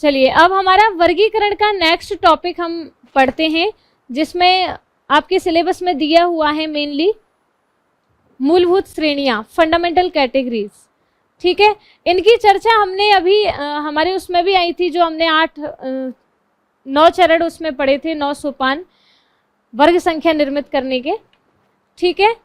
चलिए अब हमारा वर्गीकरण का नेक्स्ट टॉपिक हम पढ़ते हैं, जिसमें आपके सिलेबस में दिया हुआ है मेनली मूलभूत श्रेणियां, फंडामेंटल कैटेगरीज। ठीक है, इनकी चर्चा हमने अभी हमारे उसमें भी आई थी, जो हमने 9 चरण उसमें पढ़े थे, 9 सोपान वर्ग संख्या निर्मित करने के। ठीक है,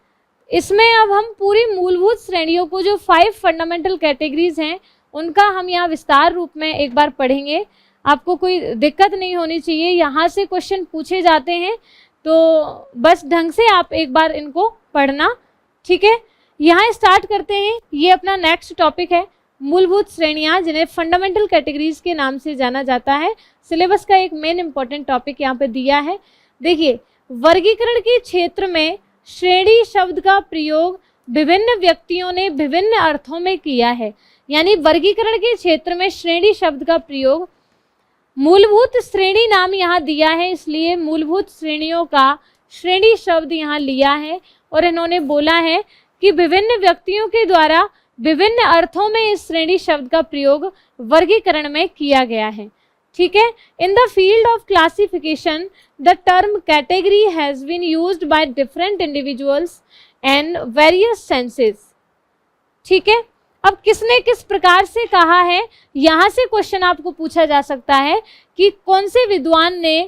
इसमें अब हम पूरी मूलभूत श्रेणियों को, जो 5 फंडामेंटल कैटेगरीज हैं, उनका हम यहाँ विस्तार रूप में एक बार पढ़ेंगे। आपको कोई दिक्कत नहीं होनी चाहिए, यहाँ से क्वेश्चन पूछे जाते हैं तो बस ढंग से आप एक बार इनको पढ़ना। ठीक है, यहाँ स्टार्ट करते हैं। ये अपना नेक्स्ट टॉपिक है मूलभूत श्रेणियाँ, जिन्हें फंडामेंटल कैटेगरीज के नाम से जाना जाता है। सिलेबस का एक मेन इंपॉर्टेंट टॉपिक यहाँ पे दिया है। देखिए, वर्गीकरण के क्षेत्र में श्रेणी शब्द का प्रयोग विभिन्न व्यक्तियों ने विभिन्न अर्थों में किया है। यानी वर्गीकरण के क्षेत्र में श्रेणी शब्द का प्रयोग, मूलभूत श्रेणी नाम यहाँ दिया है, इसलिए मूलभूत श्रेणियों का श्रेणी शब्द यहाँ लिया है और इन्होंने बोला है कि विभिन्न व्यक्तियों के द्वारा विभिन्न अर्थों में इस श्रेणी शब्द का प्रयोग वर्गीकरण में किया गया है। ठीक है, in the field of classification the term category has been used by different individuals and various senses. ठीक है, अब किसने किस प्रकार से कहा है, यहाँ से क्वेश्चन आपको पूछा जा सकता है कि कौन से विद्वान ने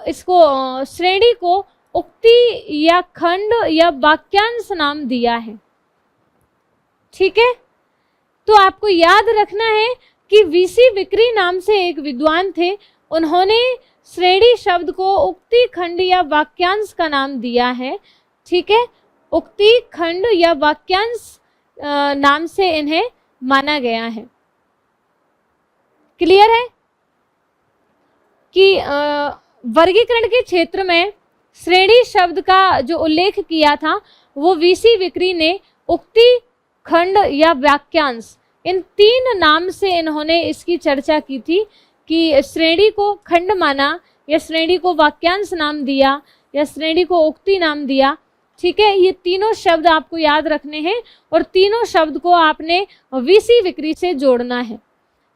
इसको श्रेणी को उक्ति या खंड या वाक्यांश नाम दिया है। ठीक है, तो आपको याद रखना है कि वीसी विक्री नाम से एक विद्वान थे, उन्होंने श्रेणी शब्द को उक्ति, खंड या वाक्यांश का नाम दिया है। ठीक है, उक्ति, खंड या वाक्यांश नाम से इन्हें माना गया है। क्लियर है कि वर्गीकरण के क्षेत्र में श्रेणी शब्द का जो उल्लेख किया था वो वीसी विक्री ने उक्ति, खंड या वाक्यांश, इन 3 नाम से इन्होंने इसकी चर्चा की थी कि श्रेणी को खंड माना या श्रेणी को वाक्यांश नाम दिया या श्रेणी को उक्ति नाम दिया। ठीक है, ये तीनों शब्द आपको याद रखने हैं और तीनों शब्द को आपने वीसी विक्री से जोड़ना है।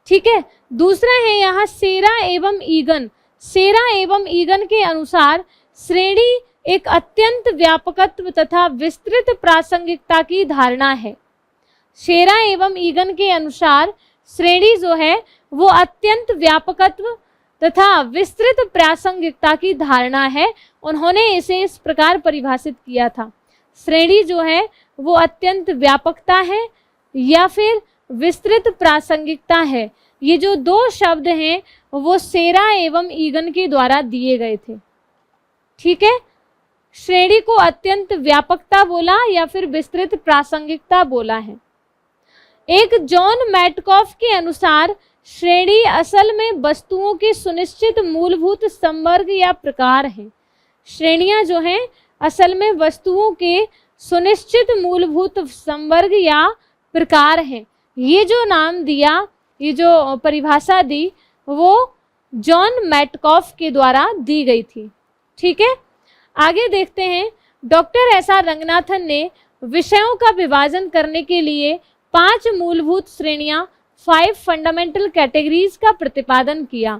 ठीक है, दूसरा है यहाँ सेरा एवं ईगन। सेरा एवं ईगन के अनुसार श्रेणी एक अत्यंत व्यापकत्व तथा विस्तृत प्रासंगिकता की धारणा है। सेरा एवं ईगन के अनुसार श्रेणी जो है वो अत्यंत व्यापकत्व तथा विस्तृत प्रासंगिकता की धारणा है। उन्होंने इसे इस प्रकार परिभाषित किया था, श्रेणी जो है वो अत्यंत व्यापकता है या फिर विस्तृत प्रासंगिकता है। ये जो 2 शब्द हैं वो सेरा एवं ईगन के द्वारा दिए गए थे। ठीक है, श्रेणी को अत्यंत व्यापकता बोला या फिर विस्तृत प्रासंगिकता बोला है। एक जॉन मैटकॉफ के अनुसार श्रेणी असल में वस्तुओं के सुनिश्चित मूलभूत संवर्ग या प्रकार हैं। श्रेणियां जो हैं असल में वस्तुओं के सुनिश्चित मूलभूत संवर्ग या प्रकार हैं। ये जो नाम दिया, ये जो परिभाषा दी, वो जॉन मैटकॉफ के द्वारा दी गई थी। ठीक है, आगे देखते हैं। Doctor SR. रंगनाथन ने विषयों का विभाजन करने के लिए 5 मूलभूत श्रेणियां, 5 फंडामेंटल कैटेगरीज का प्रतिपादन किया।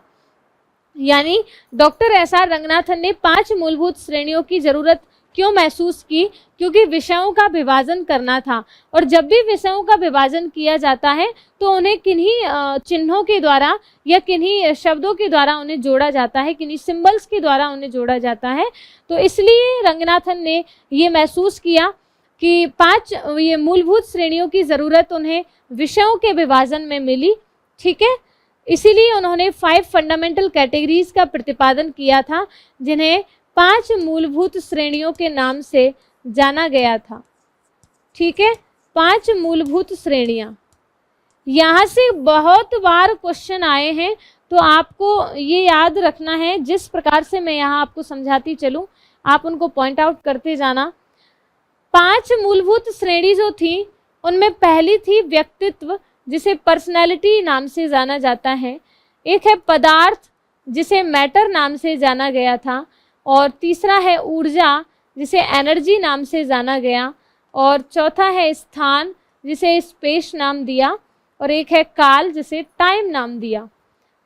यानी डॉक्टर एस.आर. रंगनाथन ने 5 मूलभूत श्रेणियों की जरूरत क्यों महसूस की? क्योंकि विषयों का विभाजन करना था, और जब भी विषयों का विभाजन किया जाता है तो उन्हें किन्हीं चिन्हों के द्वारा या किन्हीं शब्दों के द्वारा उन्हें जोड़ा जाता है, किन्हीं सिंबल्स के द्वारा उन्हें जोड़ा जाता है। तो इसलिए रंगनाथन ने ये महसूस किया कि 5 ये मूलभूत श्रेणियों की ज़रूरत उन्हें विषयों के विभाजन में मिली। ठीक है, इसीलिए उन्होंने 5 फंडामेंटल कैटेगरीज का प्रतिपादन किया था, जिन्हें 5 मूलभूत श्रेणियों के नाम से जाना गया था। ठीक है, 5 मूलभूत श्रेणियां। यहाँ से बहुत बार क्वेश्चन आए हैं, तो आपको ये याद रखना है, जिस प्रकार से मैं यहाँ आपको समझाती चलूँ आप उनको पॉइंट आउट करते जाना। 5 मूलभूत श्रेणी जो थी उनमें पहली थी व्यक्तित्व, जिसे पर्सनैलिटी नाम से जाना जाता है। एक है पदार्थ, जिसे मैटर नाम से जाना गया था, और तीसरा है ऊर्जा, जिसे एनर्जी नाम से जाना गया, और चौथा है स्थान, जिसे स्पेस नाम दिया, और एक है काल जिसे टाइम नाम दिया।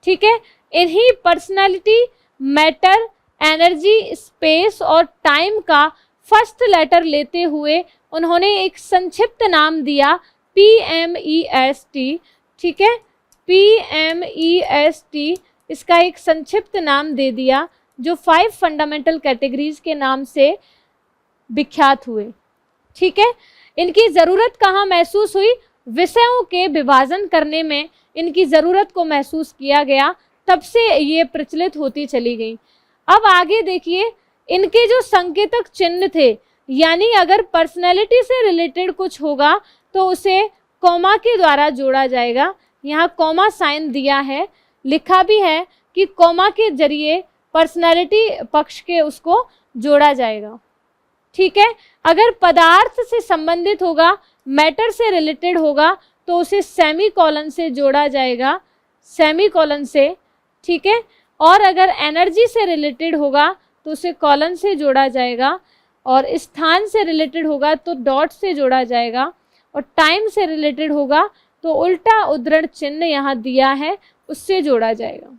ठीक है, इन्हीं पर्सनालिटी, मैटर, एनर्जी, स्पेस और टाइम का फर्स्ट लेटर लेते हुए उन्होंने एक संक्षिप्त नाम दिया PMEST। ठीक है, PMEST इसका एक संक्षिप्त नाम दे दिया, जो 5 फंडामेंटल कैटेगरीज के नाम से विख्यात हुए। ठीक है, इनकी ज़रूरत कहाँ महसूस हुई? विषयों के विभाजन करने में इनकी ज़रूरत को महसूस किया गया, तब से ये प्रचलित होती चली गई। अब आगे देखिए, इनके जो संकेतक चिन्ह थे, यानी अगर पर्सनैलिटी से रिलेटेड कुछ होगा तो उसे कॉमा के द्वारा जोड़ा जाएगा। यहाँ कॉमा साइन दिया है, लिखा भी है कि कॉमा के जरिए पर्सनैलिटी पक्ष के उसको जोड़ा जाएगा। ठीक है, अगर पदार्थ से संबंधित होगा, मैटर से रिलेटेड होगा, तो उसे सेमीकोलन से जोड़ा जाएगा, सेमीकोलन से। ठीक है, और अगर एनर्जी से रिलेटेड होगा तो उसे कॉलन से जोड़ा जाएगा, और स्थान से रिलेटेड होगा तो डॉट से जोड़ा जाएगा, और टाइम से रिलेटेड होगा तो उल्टा उद्धरण चिन्ह यहाँ दिया है उससे जोड़ा जाएगा।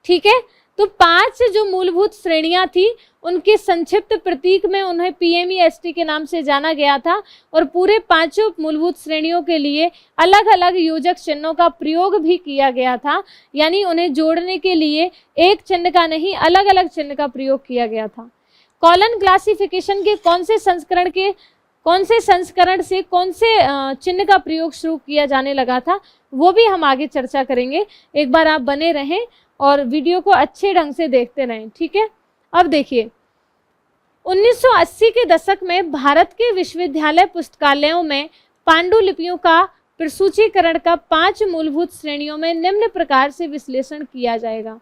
ठीक है, तो 5 जो मूलभूत श्रेणियां थी, उनके संक्षिप्त प्रतीक में उन्हें PMEST के नाम से जाना गया था, और पूरे 5 मूलभूत श्रेणियों के लिए अलग अलग योजक चिन्हों का प्रयोग भी किया गया था, यानी उन्हें जोड़ने के लिए एक चिन्ह का नहीं, अलग अलग चिन्ह का प्रयोग किया गया था। कॉलन क्लासिफिकेशन के कौन से संस्करण से कौन से चिन्ह का प्रयोग शुरू किया जाने लगा था, वो भी हम आगे चर्चा करेंगे। एक बार आप बने रहें और वीडियो को अच्छे ढंग से देखते रहें। ठीक है, अब देखिए, 1980 के दशक में भारत के विश्वविद्यालय पुस्तकालयों में पांडुलिपियों का प्रसूचीकरण का 5 मूलभूत श्रेणियों में निम्न प्रकार से विश्लेषण किया जाएगा।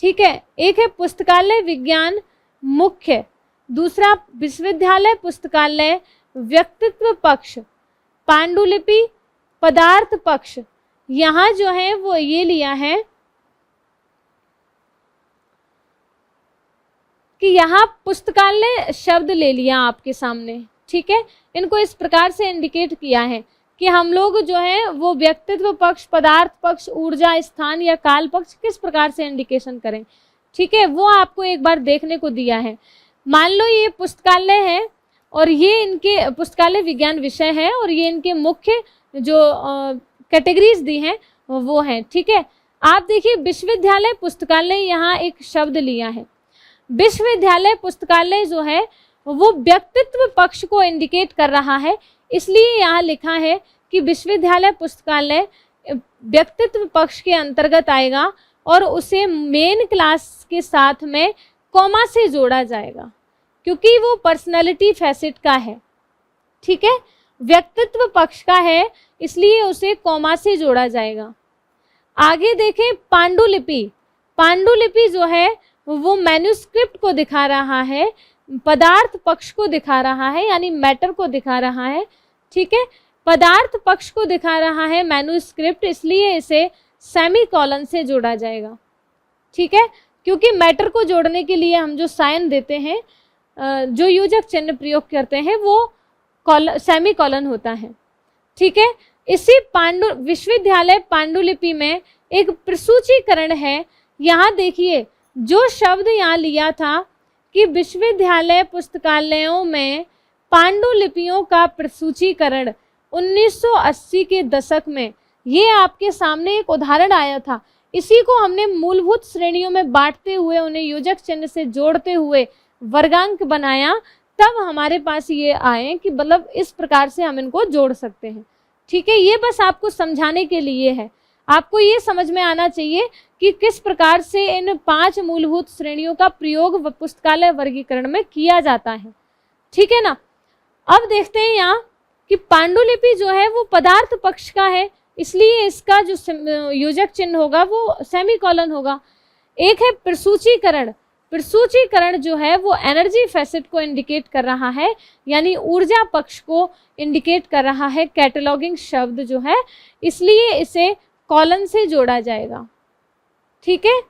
ठीक है, एक है पुस्तकालय विज्ञान मुख्य, दूसरा विश्वविद्यालय पुस्तकालय व्यक्तित्व पक्ष, पांडुलिपि पदार्थ पक्ष। यहाँ जो है वो ये लिया है कि यहाँ पुस्तकालय शब्द ले लिया आपके सामने। ठीक है, इनको इस प्रकार से इंडिकेट किया है कि हम लोग जो है वो व्यक्तित्व पक्ष, पदार्थ पक्ष, ऊर्जा, स्थान या काल पक्ष किस प्रकार से इंडिकेशन करें। ठीक है, वो आपको एक बार देखने को दिया है। मान लो ये पुस्तकालय है और ये इनके पुस्तकालय विज्ञान विषय है, और ये इनके मुख्य जो कैटेगरीज दी हैं वो हैं। ठीक है, आप देखिए विश्वविद्यालय पुस्तकालय, यहाँ एक शब्द लिया है। विश्वविद्यालय पुस्तकालय जो है वो व्यक्तित्व पक्ष को इंडिकेट कर रहा है, इसलिए यहाँ लिखा है कि विश्वविद्यालय पुस्तकालय व्यक्तित्व पक्ष के अंतर्गत आएगा, और उसे मेन क्लास के साथ में कॉमा से जोड़ा जाएगा, क्योंकि वो पर्सनालिटी फैसेट का है। ठीक है, व्यक्तित्व पक्ष का है, इसलिए उसे कॉमा से जोड़ा जाएगा। आगे देखें, पांडुलिपि। पांडुलिपि जो है वो मैन्युस्क्रिप्ट को दिखा रहा है, पदार्थ पक्ष को दिखा रहा है, यानी मैटर को दिखा रहा है। ठीक है, पदार्थ पक्ष को दिखा रहा है मैन्युस्क्रिप्ट, इसलिए इसे सेमीकोलन से जोड़ा जाएगा। ठीक है, क्योंकि मैटर को जोड़ने के लिए हम जो साइन देते हैं, जो योजक चिन्ह प्रयोग करते हैं, वो सेमीकोलन होता है। ठीक है, इसी विश्वविद्यालय पांडुलिपि में एक प्रसूचीकरण है। यहाँ देखिए, जो शब्द यहाँ लिया था कि विश्वविद्यालय पुस्तकालयों में पांडुलिपियों का प्रसूचीकरण 1980 के दशक में, ये आपके सामने एक उदाहरण आया था। इसी को हमने मूलभूत श्रेणियों में बांटते हुए, उन्हें योजक चिन्ह से जोड़ते हुए वर्गांक बनाया, तब हमारे पास ये आए कि मतलब इस प्रकार से हम इनको जोड़ सकते हैं। ठीक है, ये बस आपको समझाने के लिए है। आपको ये समझ में आना चाहिए कि किस प्रकार से इन 5 मूलभूत श्रेणियों का प्रयोग पुस्तकालय वर्गीकरण में किया जाता है। ठीक है ना। अब देखते हैं यहाँ कि पांडुलिपि जो है वो पदार्थ पक्ष का है, इसलिए इसका जो योजक चिन्ह होगा वो सेमीकोलन होगा। एक है प्रसूचीकरण। प्रसूचीकरण जो है वो एनर्जी फैसेट को इंडिकेट कर रहा है, यानी ऊर्जा पक्ष को इंडिकेट कर रहा है कैटलॉगिंग शब्द जो है, इसलिए इसे कॉलन से जोड़ा जाएगा। ठीक है,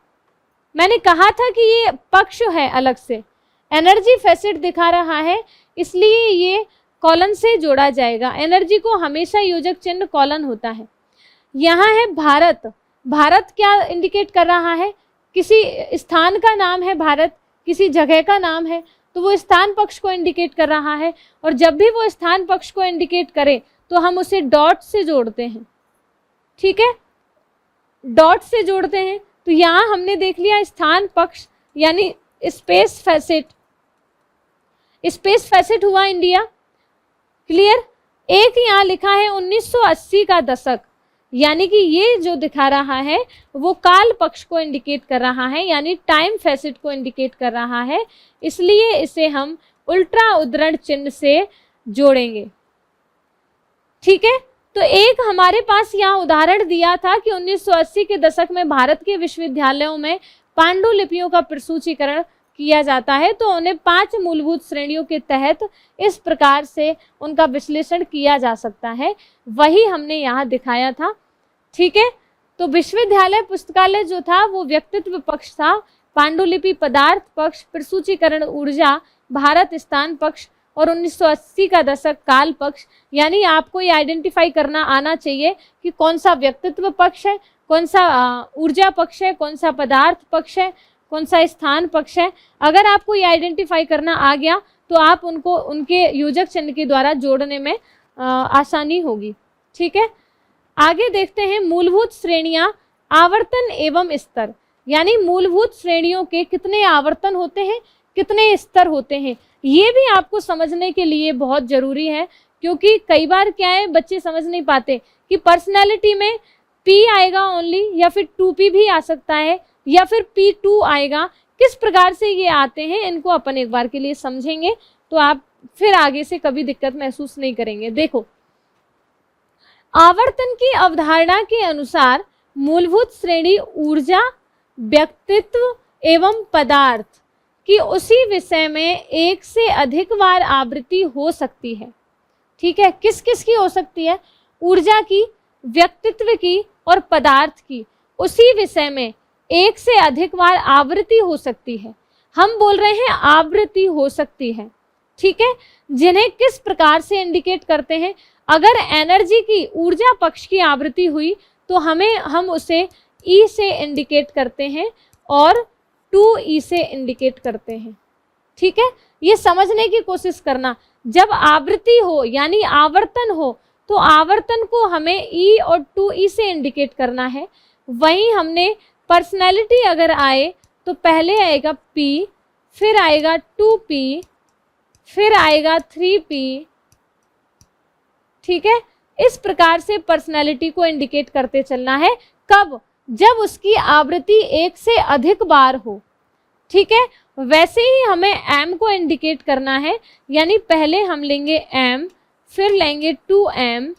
मैंने कहा था कि ये पक्ष है अलग से, एनर्जी फैसेट दिखा रहा है, इसलिए ये कॉलन से जोड़ा जाएगा। एनर्जी को हमेशा योजक चिन्ह कॉलन होता है। यहाँ है भारत। भारत क्या इंडिकेट कर रहा है? किसी स्थान का नाम है भारत, किसी जगह का नाम है, तो वो स्थान पक्ष को इंडिकेट कर रहा है। और जब भी वो स्थान पक्ष को इंडिकेट करे तो हम उसे डॉट से जोड़ते हैं। ठीक है, डॉट से जोड़ते हैं। तो यहाँ हमने देख लिया स्थान पक्ष यानी स्पेस फैसेट। स्पेस फैसेट हुआ इंडिया। क्लियर। एक यहाँ लिखा है 1980 का दशक, यानी कि ये जो दिखा रहा है वो काल पक्ष को इंडिकेट कर रहा है, यानी टाइम फैसेट को इंडिकेट कर रहा है, इसलिए इसे हम उल्टा उद्धरण चिन्ह से जोड़ेंगे। ठीक है, तो एक हमारे पास यहाँ उदाहरण दिया था कि 1980 के दशक में भारत के विश्वविद्यालयों में पांडुलिपियों का प्रसूचीकरण किया जाता है, तो उन्हें 5 मूलभूत श्रेणियों के तहत इस प्रकार से उनका विश्लेषण किया जा सकता है, वही हमने यहाँ दिखाया था। ठीक है, तो विश्वविद्यालय पुस्तकालय जो था वो व्यक्तित्व पक्ष था, पांडुलिपि पदार्थ पक्ष, प्रसूचीकरण ऊर्जा, भारत स्थान पक्ष और 1980 का दशक काल पक्ष। यानी आपको ये आइडेंटिफाई करना आना चाहिए कि कौन सा व्यक्तित्व पक्ष है, कौन सा ऊर्जा पक्ष है, कौन सा पदार्थ पक्ष है, कौन सा स्थान पक्ष है। अगर आपको ये आइडेंटिफाई करना आ गया तो आप उनको उनके योजक चिन्ह के द्वारा जोड़ने में आसानी होगी। ठीक है, आगे देखते हैं मूलभूत श्रेणियां, आवर्तन एवं स्तर। यानी मूलभूत श्रेणियों के कितने आवर्तन होते हैं, कितने स्तर होते हैं, ये भी आपको समझने के लिए बहुत जरूरी है, क्योंकि कई बार क्या है बच्चे समझ नहीं पाते कि पर्सनैलिटी में P आएगा ओनली, या फिर 2P भी आ सकता है, या फिर P2 आएगा। किस प्रकार से ये आते हैं इनको अपन एक बार के लिए समझेंगे, तो आप फिर आगे से कभी दिक्कत महसूस नहीं करेंगे। देखो, आवर्तन की अवधारणा के अनुसार मूलभूत श्रेणी ऊर्जा, व्यक्तित्व एवं पदार्थ की उसी विषय में एक से अधिक बार आवृत्ति हो सकती है। ठीक है, किस किस की हो सकती है? ऊर्जा की, व्यक्तित्व की और पदार्थ की उसी विषय में एक से अधिक बार आवृत्ति हो सकती है। हम बोल रहे हैं आवृत्ति हो सकती है। ठीक है, जिन्हें किस प्रकार से इंडिकेट करते हैं? अगर एनर्जी की, ऊर्जा पक्ष की आवृत्ति हुई तो हम उसे E से इंडिकेट करते हैं और 2E से इंडिकेट करते हैं। ठीक है, ये समझने की कोशिश करना, जब आवृत्ति हो यानी आवर्तन हो तो आवर्तन को हमें E और 2E से इंडिकेट करना है। वहीं हमने पर्सनैलिटी अगर आए तो पहले आएगा P, फिर आएगा 2P, फिर आएगा 3P। ठीक है, इस प्रकार से पर्सनैलिटी को इंडिकेट करते चलना है। कब? जब उसकी आवृत्ति एक से अधिक बार हो। ठीक है, वैसे ही हमें M को इंडिकेट करना है, यानी पहले हम लेंगे M, फिर लेंगे 2M,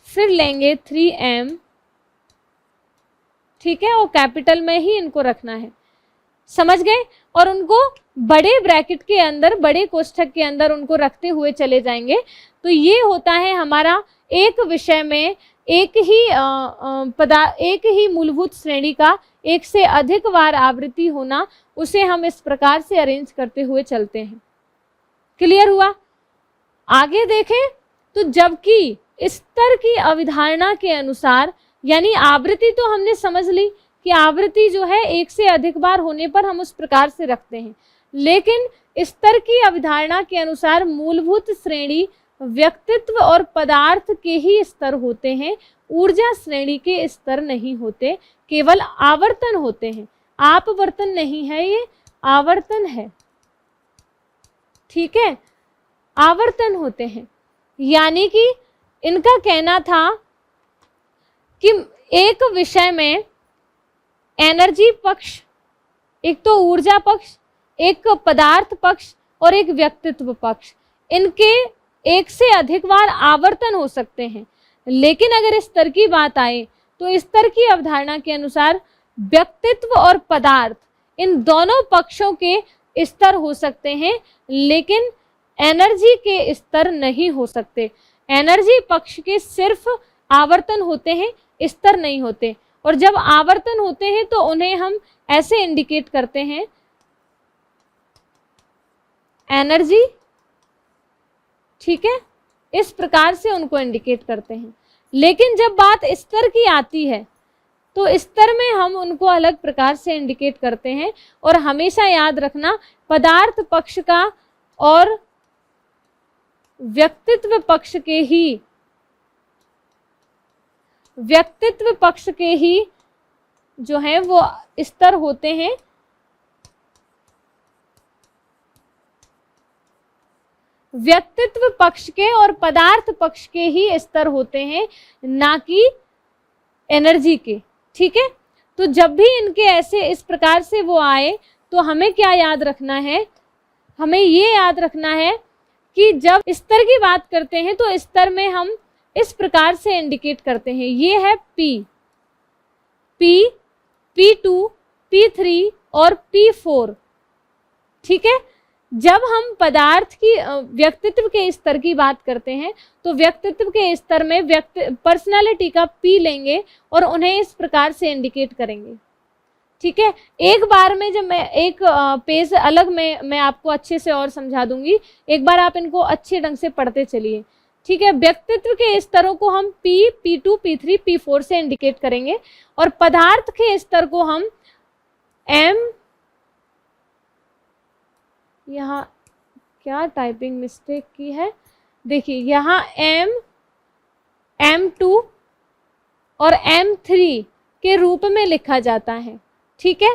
फिर लेंगे 3M। ठीक है, और कैपिटल में ही इनको रखना है। समझ गए? और उनको बड़े ब्रैकेट के अंदर, बड़े कोष्ठक के अंदर उनको रखते हुए चले जाएंगे। तो ये होता है हमारा एक विषय में एक ही मूलभूत श्रेणी का एक से अधिक बार आवृत्ति होना, उसे हम इस प्रकार से अरेंज करते हुए चलते हैं। क्लियर हुआ? आगे देखें तो जबकि स्तर की अवधारणा के अनुसार, यानी आवृत्ति तो हमने समझ ली कि आवृत्ति जो है एक से अधिक बार होने पर हम उस प्रकार से रखते हैं, लेकिन स्तर की अवधारणा के अनुसार मूलभूत श्रेणी व्यक्तित्व और पदार्थ के ही स्तर होते हैं, ऊर्जा श्रेणी के स्तर नहीं होते, केवल आवर्तन होते हैं। आपवर्तन नहीं है, ये आवर्तन है। ठीक है, आवर्तन होते हैं। यानी कि इनका कहना था कि एक विषय में एनर्जी पक्ष, एक तो ऊर्जा पक्ष, एक पदार्थ पक्ष और एक व्यक्तित्व पक्ष, इनके एक से अधिक बार आवर्तन हो सकते हैं। लेकिन अगर स्तर की बात आए तो स्तर की अवधारणा के अनुसार व्यक्तित्व और पदार्थ, इन दोनों पक्षों के स्तर हो सकते हैं, लेकिन एनर्जी के स्तर नहीं हो सकते। एनर्जी पक्ष के सिर्फ आवर्तन होते हैं, स्तर नहीं होते। और जब आवर्तन होते हैं तो उन्हें हम ऐसे इंडिकेट करते हैं, एनर्जी ठीक है, इस प्रकार से उनको इंडिकेट करते हैं। लेकिन जब बात स्तर की आती है तो स्तर में हम उनको अलग प्रकार से इंडिकेट करते हैं। और हमेशा याद रखना, पदार्थ पक्ष का और व्यक्तित्व पक्ष के ही जो है वो स्तर होते हैं। व्यक्तित्व पक्ष के और पदार्थ पक्ष के ही स्तर होते हैं, ना कि एनर्जी के। ठीक है, तो जब भी इनके ऐसे इस प्रकार से वो आए तो हमें क्या याद रखना है, हमें ये याद रखना है कि जब स्तर की बात करते हैं तो स्तर में हम इस प्रकार से इंडिकेट करते हैं। ये है P, P2, P3 और P4। ठीक है, जब हम पदार्थ की व्यक्तित्व के स्तर की बात करते हैं तो व्यक्तित्व के स्तर में पर्सनालिटी का P लेंगे और उन्हें इस प्रकार से इंडिकेट करेंगे। ठीक है, एक बार में जब मैं एक पेज अलग में मैं आपको अच्छे से और समझा दूंगी, एक बार आप इनको अच्छे ढंग से पढ़ते चलिए। ठीक है, व्यक्तित्व के स्तरों को हम P, P2, P3, P4 से इंडिकेट करेंगे और पदार्थ के स्तर को हम M, यहाँ क्या टाइपिंग मिस्टेक की है, देखिए यहाँ M, M2 और M3 के रूप में लिखा जाता है। ठीक है,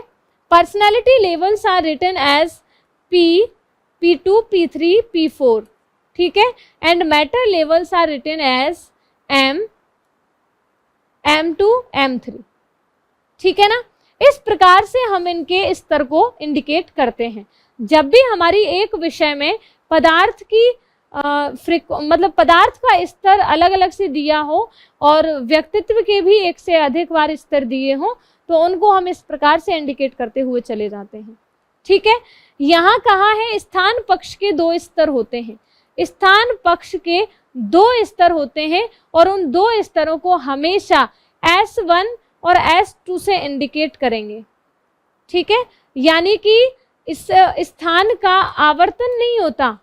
personality levels are written as P, P2, P3, P4। ठीक है, and matter levels are written as M, M2, M3। ठीक है ना, इस प्रकार से हम इनके स्तर को इंडिकेट करते हैं। जब भी हमारी एक विषय में पदार्थ की मतलब पदार्थ का स्तर अलग अलग से दिया हो और व्यक्तित्व के भी एक से अधिक बार स्तर दिए हो तो उनको हम इस प्रकार से इंडिकेट करते हुए चले जाते हैं। ठीक है, यहाँ कहा है स्थान पक्ष के 2 स्तर होते हैं। स्थान पक्ष के 2 स्तर होते हैं और उन 2 स्तरों को हमेशा S1 और S2 से इंडिकेट करेंगे। ठीक है, यानी कि इस स्थान का आवर्तन नहीं होता,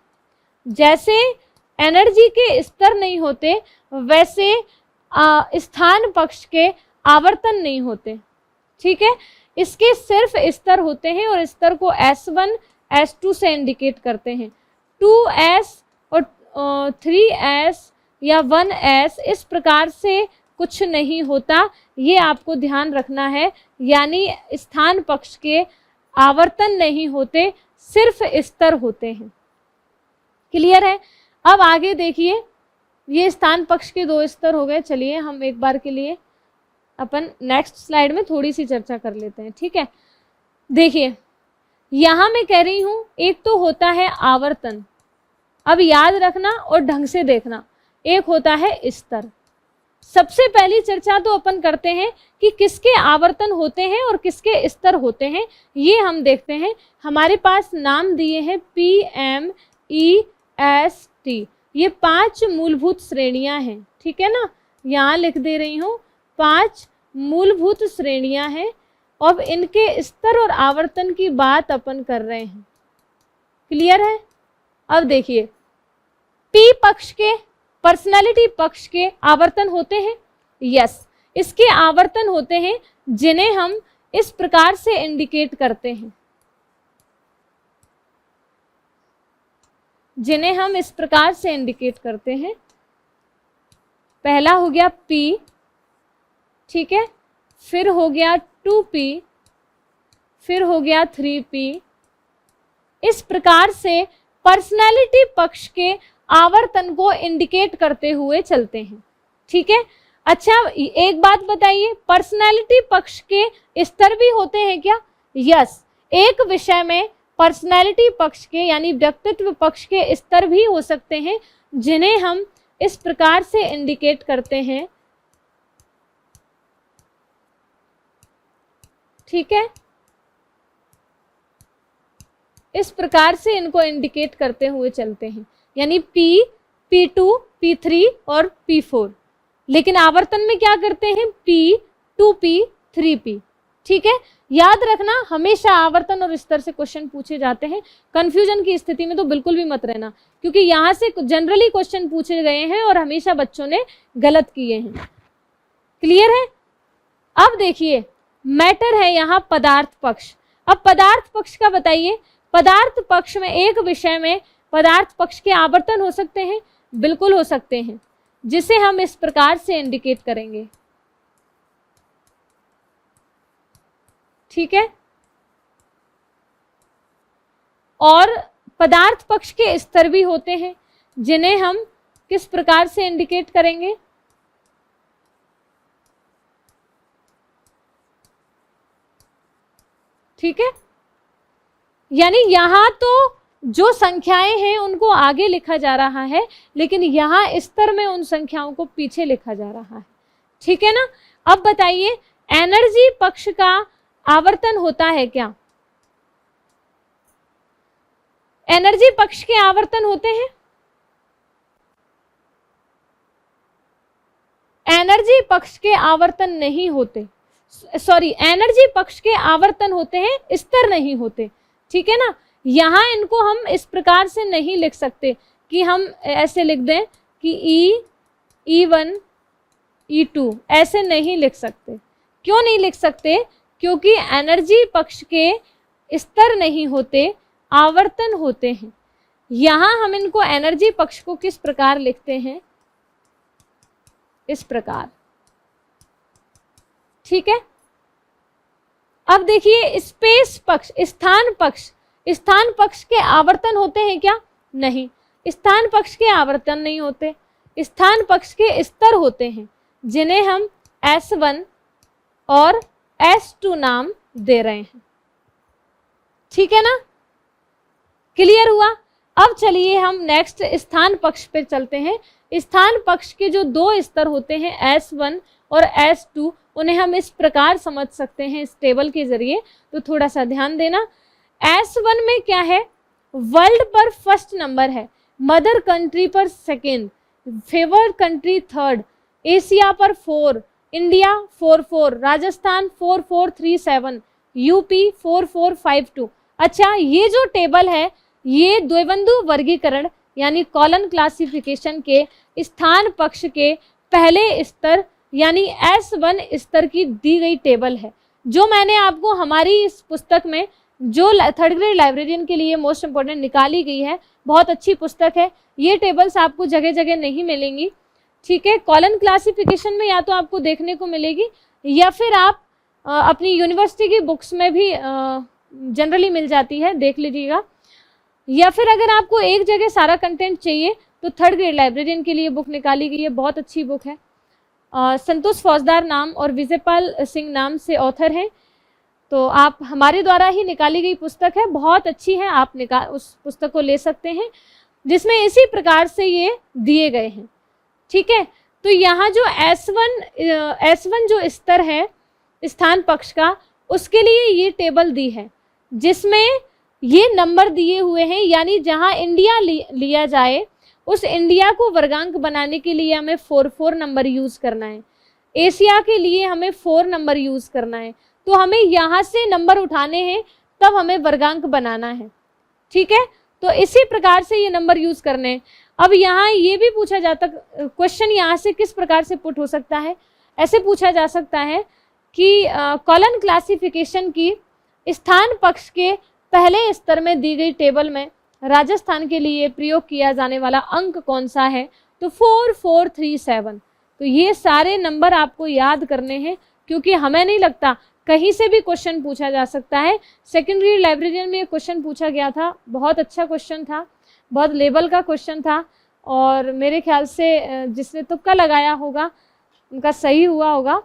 जैसे एनर्जी के स्तर नहीं होते वैसे स्थान पक्ष के आवर्तन नहीं होते। ठीक है, इसके सिर्फ स्तर होते हैं और स्तर को S1, S2 से इंडिकेट करते हैं। 2S और 3S या 1S इस प्रकार से कुछ नहीं होता, ये आपको ध्यान रखना है। यानी स्थान पक्ष के आवर्तन नहीं होते, सिर्फ स्तर होते हैं। क्लियर है? अब आगे देखिए, ये स्थान पक्ष के 2 स्तर हो गए। चलिए हम एक बार के लिए अपन नेक्स्ट स्लाइड में थोड़ी सी चर्चा कर लेते हैं। ठीक है, देखिए यहाँ मैं कह रही हूँ एक तो होता है आवर्तन, अब याद रखना और ढंग से देखना, एक होता है स्तर। सबसे पहली चर्चा तो अपन करते हैं कि किसके आवर्तन होते हैं और किसके स्तर होते हैं, ये हम देखते हैं। हमारे पास नाम दिए हैं PM, ES, T, ये 5 मूलभूत श्रेणियां हैं। ठीक है ना, यहाँ लिख दे रही हूँ 5 मूलभूत श्रेणियां हैं। अब इनके स्तर और आवर्तन की बात अपन कर रहे हैं। क्लियर है? अब देखिए, P पक्ष के, पर्सनालिटी पक्ष के आवर्तन होते हैं। यस, इसके आवर्तन होते हैं जिन्हें हम इस प्रकार से इंडिकेट करते हैं, जिन्हें हम इस प्रकार से इंडिकेट करते हैं। पहला हो गया P, ठीक है, फिर हो गया 2P, फिर हो गया 3P। इस प्रकार से पर्सनैलिटी पक्ष के आवर्तन को इंडिकेट करते हुए चलते हैं। ठीक है, अच्छा एक बात बताइए, पर्सनैलिटी पक्ष के स्तर भी होते हैं क्या? यस, एक विषय में पर्सनैलिटी पक्ष के यानी व्यक्तित्व पक्ष के स्तर भी हो सकते हैं, जिन्हें हम इस प्रकार से इंडिकेट करते हैं। ठीक है, इस प्रकार से इनको इंडिकेट करते हुए चलते हैं, यानी P, P2, P3 और P4। लेकिन आवर्तन में क्या करते हैं? P, 2P, 3P। ठीक है, याद रखना हमेशा आवर्तन और स्तर से क्वेश्चन पूछे जाते हैं। कंफ्यूजन की स्थिति में तो बिल्कुल भी मत रहना, क्योंकि यहाँ से जनरली क्वेश्चन पूछे गए हैं और हमेशा बच्चों ने गलत किए हैं। क्लियर है? अब देखिए मैटर है यहाँ पदार्थ पक्ष। अब पदार्थ पक्ष का बताइए। पदार्थ पक्ष में एक विषय में पदार्थ पक्ष के आवर्तन हो सकते हैं, बिल्कुल हो सकते हैं, जिसे हम इस प्रकार से इंडिकेट करेंगे। ठीक है, और पदार्थ पक्ष के स्तर भी होते हैं, जिन्हें हम किस प्रकार से इंडिकेट करेंगे? ठीक है, यानी यहां तो जो संख्याएं हैं उनको आगे लिखा जा रहा है, लेकिन यहां स्तर में उन संख्याओं को पीछे लिखा जा रहा है। ठीक है ना? अब बताइए एनर्जी पक्ष का आवर्तन होता है क्या? एनर्जी पक्ष के आवर्तन होते हैं? एनर्जी पक्ष के आवर्तन नहीं होते, सॉरी, एनर्जी पक्ष के आवर्तन होते हैं, स्तर नहीं होते। ठीक है ना? यहां इनको हम इस प्रकार से नहीं लिख सकते कि हम ऐसे लिख दें कि E1 E2, ऐसे नहीं लिख सकते। क्यों नहीं लिख सकते? क्योंकि एनर्जी पक्ष के स्तर नहीं होते, आवर्तन होते हैं। यहां हम इनको एनर्जी पक्ष को किस प्रकार लिखते हैं? इस प्रकार। ठीक है, अब देखिए स्पेस पक्ष, स्थान पक्ष। स्थान पक्ष के आवर्तन होते हैं क्या? नहीं, स्थान पक्ष के आवर्तन नहीं होते। स्थान पक्ष के स्तर होते हैं, जिन्हें हम S1 और S2 नाम दे रहे हैं। ठीक है ना? क्लियर हुआ? अब चलिए हम नेक्स्ट स्थान पक्ष पे चलते हैं। स्थान पक्ष के जो दो स्तर होते हैं S1 और S2, उन्हें हम इस प्रकार समझ सकते हैं इस टेबल के जरिए, तो थोड़ा सा ध्यान देना। S1 में क्या है? वर्ल्ड पर फर्स्ट नंबर है, मदर कंट्री पर second, favoured country third, Asia पर 4, इंडिया 4-4, राजस्थान 4-4-3-7, यूपी 4-4-5-2। अच्छा, ये जो टेबल है ये द्विबंधु वर्गीकरण यानी कॉलन क्लासिफिकेशन के स्थान पक्ष के पहले स्तर यानी S1 स्तर की दी गई टेबल है, जो मैंने आपको हमारी इस पुस्तक में जो थर्ड ग्रेड लाइब्रेरियन के लिए मोस्ट इंपॉर्टेंट निकाली गई है। बहुत अच्छी पुस्तक है। ये टेबल्स आपको जगह जगह नहीं मिलेंगी। ठीक है, कॉलन क्लासिफिकेशन में या तो आपको देखने को मिलेगी या फिर आप अपनी यूनिवर्सिटी की बुक्स में भी जनरली मिल जाती है, देख लीजिएगा। या फिर अगर आपको एक जगह सारा कंटेंट चाहिए तो थर्ड ग्रेड लाइब्रेरियन के लिए बुक निकाली गई है, बहुत अच्छी बुक है। संतोष फौजदार नाम और विजयपाल सिंह नाम से ऑथर हैं, तो आप हमारे द्वारा ही निकाली गई पुस्तक है, बहुत अच्छी है। आप उस पुस्तक को ले सकते हैं, जिसमें इसी प्रकार से ये दिए गए हैं। ठीक है, तो यहाँ जो S1 जो स्तर है स्थान पक्ष का, उसके लिए ये टेबल दी है, जिसमें ये नंबर दिए हुए हैं, यानी जहाँ इंडिया लिया जाए उस इंडिया को वर्गांक बनाने के लिए हमें 4-4 नंबर यूज करना है। एशिया के लिए हमें 4 नंबर यूज करना है, तो हमें यहाँ से नंबर उठाने हैं, तब हमें वर्गांक बनाना है। ठीक है, तो इसी प्रकार से ये नंबर यूज करने हैं। अब यहाँ ये भी पूछा जाता, क्वेश्चन यहाँ से किस प्रकार से पुट हो सकता है? ऐसे पूछा जा सकता है कि कॉलन क्लासिफिकेशन की स्थान पक्ष के पहले स्तर में दी गई टेबल में राजस्थान के लिए प्रयोग किया जाने वाला अंक कौन सा है? तो 4-4-3-7। तो ये सारे नंबर आपको याद करने हैं, क्योंकि हमें नहीं लगता कहीं से भी क्वेश्चन पूछा जा सकता है। सेकेंडरी लाइब्रेरियन में क्वेश्चन पूछा गया था, बहुत अच्छा क्वेश्चन था, बहुत लेवल का क्वेश्चन था, और मेरे ख्याल से जिसने तुक्का लगाया होगा उनका सही हुआ होगा,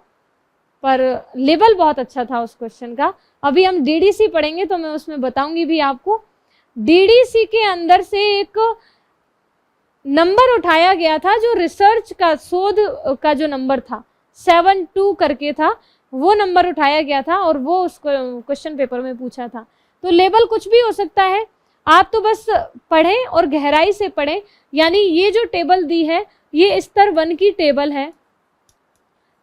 पर लेवल बहुत अच्छा था उस क्वेश्चन का। अभी हम डीडीसी पढ़ेंगे तो मैं उसमें बताऊंगी भी आपको। डीडीसी के अंदर से एक नंबर उठाया गया था, जो रिसर्च का, शोध का जो नंबर था 72 करके था, वो नंबर उठाया गया था और वो उस क्वेश्चन पेपर में पूछा था। तो लेवल कुछ भी हो सकता है, आप तो बस पढ़ें और गहराई से पढ़ें। यानी ये जो टेबल दी है ये स्तर 1 की टेबल है,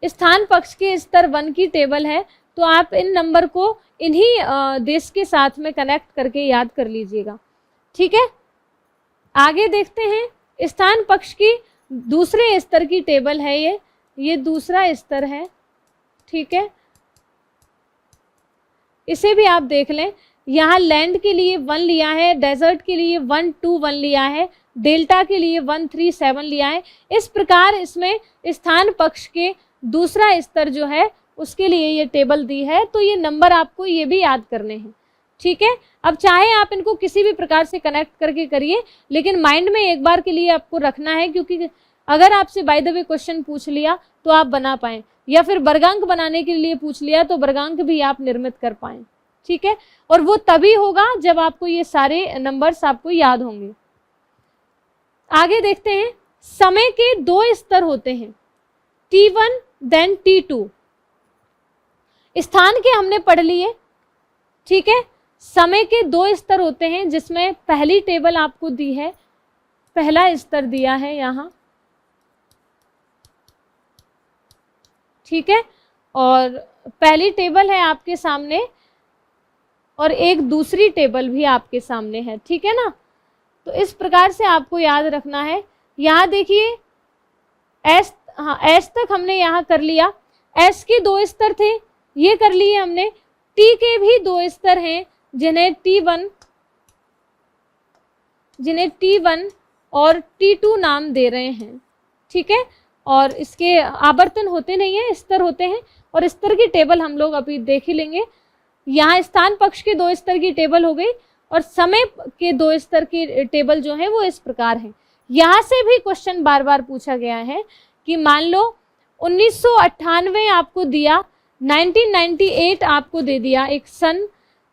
स्थान पक्ष के स्तर 1 की टेबल है, तो आप इन नंबर को इन्हीं देश के साथ में कनेक्ट करके याद कर लीजिएगा। ठीक है, आगे देखते हैं। स्थान पक्ष की दूसरे स्तर की टेबल है ये दूसरा स्तर है। ठीक है, इसे भी आप देख लें। यहाँ लैंड के लिए 1 लिया है, डेजर्ट के लिए 121 लिया है, डेल्टा के लिए 137 लिया है। इस प्रकार इसमें स्थान पक्ष के दूसरा स्तर जो है उसके लिए ये टेबल दी है। तो ये नंबर आपको ये भी याद करने हैं। ठीक है, अब चाहे आप इनको किसी भी प्रकार से कनेक्ट करके करिए, लेकिन माइंड में एक बार के लिए आपको रखना है, क्योंकि अगर आपसे बाय द वे क्वेश्चन पूछ लिया तो आप बना पाएं, या फिर वर्गांक बनाने के लिए पूछ लिया तो वर्गांक भी आप निर्मित कर पाएं। ठीक है, और वो तभी होगा जब आपको ये सारे नंबर्स आपको याद होंगे। आगे देखते हैं। समय के 2 स्तर होते हैं, T1 देन T2। स्थान के हमने पढ़ लिए। ठीक है, समय के 2 स्तर होते हैं, जिसमें पहली टेबल आपको दी है, पहला स्तर दिया है यहाँ। ठीक है, और पहली टेबल है आपके सामने और एक दूसरी टेबल भी आपके सामने है। ठीक है ना, तो इस प्रकार से आपको याद रखना है। यहाँ देखिए एस तक हमने यहाँ कर लिया। एस के 2 स्तर थे, ये कर लिए हमने। टी के भी 2 स्तर हैं, जिन्हें T1 और T2 नाम दे रहे हैं। ठीक है, और इसके आवर्तन होते नहीं है, स्तर होते हैं, और स्तर की टेबल हम लोग अभी देख ही लेंगे। यहाँ स्थान पक्ष के 2 स्तर की टेबल हो गई, और समय के 2 स्तर की टेबल जो है वो इस प्रकार है। यहाँ से भी क्वेश्चन बार बार पूछा गया है कि मान लो 1998 आपको दिया, 1998 आपको दे दिया एक सन,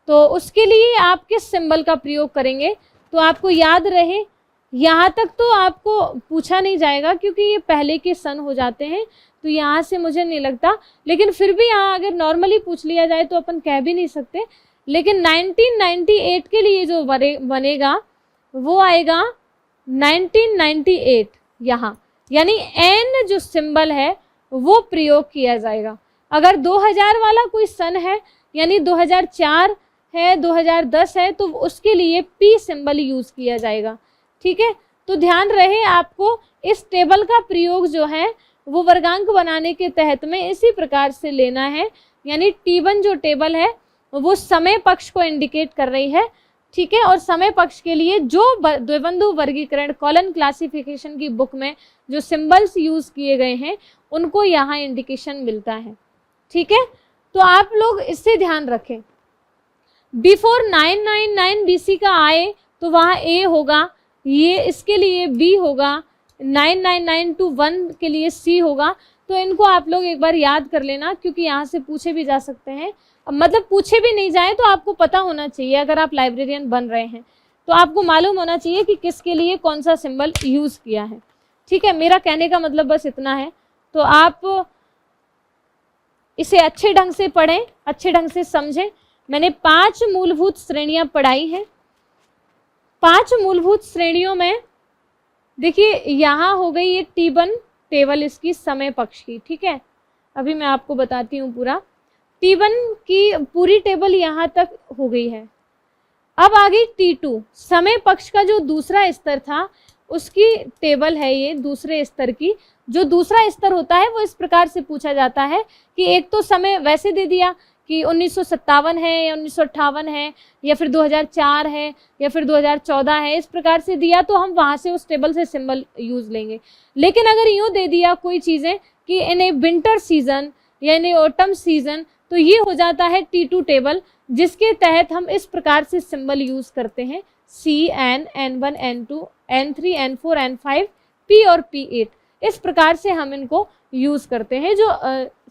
तो उसके लिए आप किस सिंबल का प्रयोग करेंगे। तो आपको याद रहे, यहाँ तक तो आपको पूछा नहीं जाएगा क्योंकि ये पहले के सन हो जाते हैं, तो यहाँ से मुझे नहीं लगता, लेकिन फिर भी यहाँ अगर नॉर्मली पूछ लिया जाए तो अपन कह भी नहीं सकते। लेकिन 1998 के लिए जो बनेगा वो आएगा 1998 यहाँ, यानी एन जो सिंबल है वो प्रयोग किया जाएगा। अगर 2000 वाला कोई सन है, यानी 2004 है, 2010 है, तो उसके लिए पी सिंबल यूज किया जाएगा। ठीक है, तो ध्यान रहे आपको इस टेबल का प्रयोग जो है वो वर्गांक बनाने के तहत में इसी प्रकार से लेना है। यानी T1 जो टेबल है वो समय पक्ष को इंडिकेट कर रही है। ठीक है, और समय पक्ष के लिए जो द्विबंधु वर्गीकरण कॉलन क्लासिफिकेशन की बुक में जो सिंबल्स यूज किए गए हैं उनको यहाँ इंडिकेशन मिलता है। ठीक है, तो आप लोग इससे ध्यान रखें। बिफोर 999 BC का आए तो वहाँ A होगा, ये इसके लिए B होगा, 999 to 1 के लिए C होगा। तो इनको आप लोग एक बार याद कर लेना, क्योंकि यहाँ से पूछे भी जा सकते हैं। मतलब पूछे भी नहीं जाए तो आपको पता होना चाहिए, अगर आप लाइब्रेरियन बन रहे हैं तो आपको मालूम होना चाहिए कि किसके लिए कौन सा सिंबल यूज किया है। ठीक है, मेरा कहने का मतलब बस इतना है। तो आप इसे अच्छे ढंग से पढ़ें, अच्छे ढंग से समझें। मैंने 5 मूलभूत श्रेणियां पढ़ाई हैं। 5 मूलभूत श्रेणियों में देखिए यहाँ हो गई ये T1 टेबल इसकी समय पक्ष की। ठीक है, अभी मैं आपको बताती हूँ पूरा। T1 की पूरी टेबल यहाँ तक हो गई है। अब आ गई T2 समय पक्ष का जो दूसरा स्तर था उसकी टेबल है ये दूसरे स्तर की। जो दूसरा स्तर होता है वो इस प्रकार से पूछा जाता है कि एक तो समय वैसे दे दिया कि 1957 है या 1958 है या फिर 2004 है या फिर 2014 है, इस प्रकार से दिया तो हम वहाँ से उस टेबल से सिंबल यूज लेंगे। लेकिन अगर यूँ दे दिया कोई चीज़ें कि इन ए विंटर सीजन या इन ए ऑटम सीजन, तो ये हो जाता है T2 टेबल, जिसके तहत हम इस प्रकार से सिंबल यूज करते हैं CN, N1, N2, N3, N4, N5, P और P8। इस प्रकार से हम इनको यूज करते हैं जो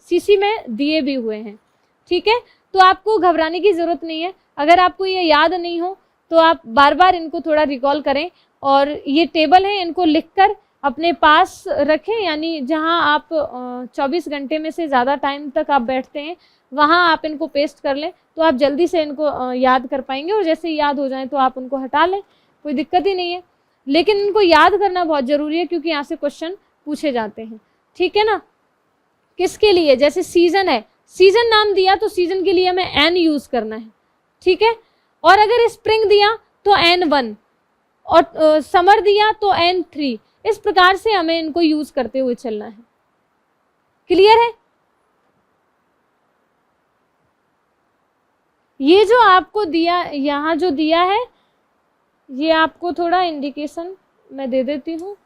CC में दिए भी हुए हैं। ठीक है, तो आपको घबराने की ज़रूरत नहीं है। अगर आपको ये याद नहीं हो तो आप बार बार इनको थोड़ा रिकॉल करें, और ये टेबल है इनको लिखकर अपने पास रखें, यानी जहां आप 24 घंटे में से ज़्यादा टाइम तक आप बैठते हैं वहां आप इनको पेस्ट कर लें, तो आप जल्दी से इनको याद कर पाएंगे। और जैसे याद हो जाए तो आप उनको हटा लें, कोई दिक्कत ही नहीं है। लेकिन इनको याद करना बहुत ज़रूरी है क्योंकि यहाँ से क्वेश्चन पूछे जाते हैं। ठीक है ना, किसके लिए, जैसे सीजन है, सीजन नाम दिया तो सीजन के लिए हमें एन यूज करना है, ठीक है। और अगर स्प्रिंग दिया तो N1 और समर दिया तो N3, इस प्रकार से हमें इनको यूज करते हुए चलना है। क्लियर है? ये जो आपको दिया, यहाँ जो दिया है, ये आपको थोड़ा इंडिकेशन मैं दे देती हूँ।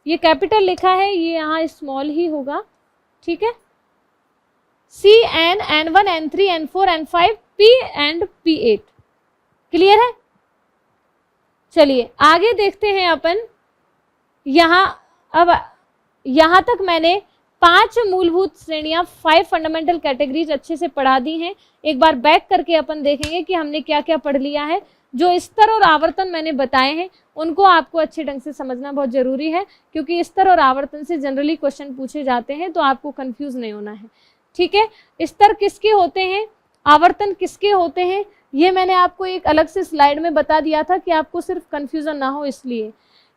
ये कैपिटल लिखा है, ये यहाँ स्मॉल ही होगा, ठीक है। CN, N1, N3, N4, N5, P and P8। Clear है? चलिए आगे देखते हैं अपन। यहाँ अब यहाँ तक मैंने 5 मूलभूत श्रेणियां, 5 फंडामेंटल कैटेगरीज अच्छे से पढ़ा दी हैं। एक बार बैक करके अपन देखेंगे कि हमने क्या क्या पढ़ लिया है। जो स्तर और आवर्तन मैंने बताए हैं उनको आपको अच्छे ढंग से समझना बहुत जरूरी है, क्योंकि स्तर और आवर्तन से जनरली क्वेश्चन पूछे जाते हैं, तो आपको कंफ्यूज नहीं होना है, ठीक है। स्तर किसके होते हैं, आवर्तन किसके होते हैं, ये मैंने आपको एक अलग से स्लाइड में बता दिया था कि आपको सिर्फ कंफ्यूजन ना हो इसलिए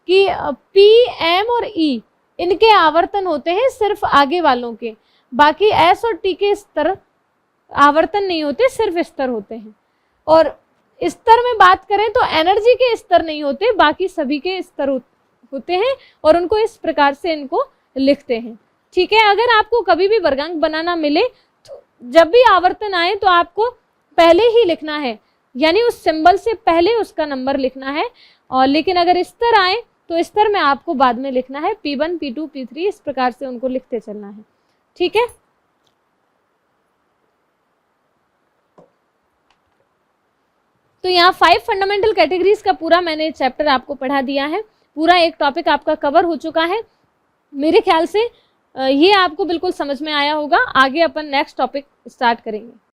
कि P, M और E इनके आवर्तन होते हैं सिर्फ आगे वालों के, बाकी S और T के स्तर आवर्तन नहीं होते, सिर्फ स्तर होते हैं। और स्तर में बात करें तो एनर्जी के स्तर नहीं होते, बाकी सभी के स्तर होते हैं और उनको इस प्रकार से इनको लिखते हैं, ठीक है। अगर आपको कभी भी वर्गांक बनाना मिले तो जब भी आवर्तन आए तो आपको पहले ही लिखना है, यानी उस सिंबल से पहले उसका नंबर लिखना है। और लेकिन अगर स्तर आए तो स्तर में आपको बाद में लिखना है, P1, P2, P3, इस प्रकार से उनको लिखते चलना है, ठीक है। तो यहाँ 5 फंडामेंटल कैटेगरीज का पूरा मैंने चैप्टर आपको पढ़ा दिया है, पूरा एक टॉपिक आपका कवर हो चुका है। मेरे ख्याल से ये आपको बिल्कुल समझ में आया होगा। आगे अपन नेक्स्ट टॉपिक स्टार्ट करेंगे।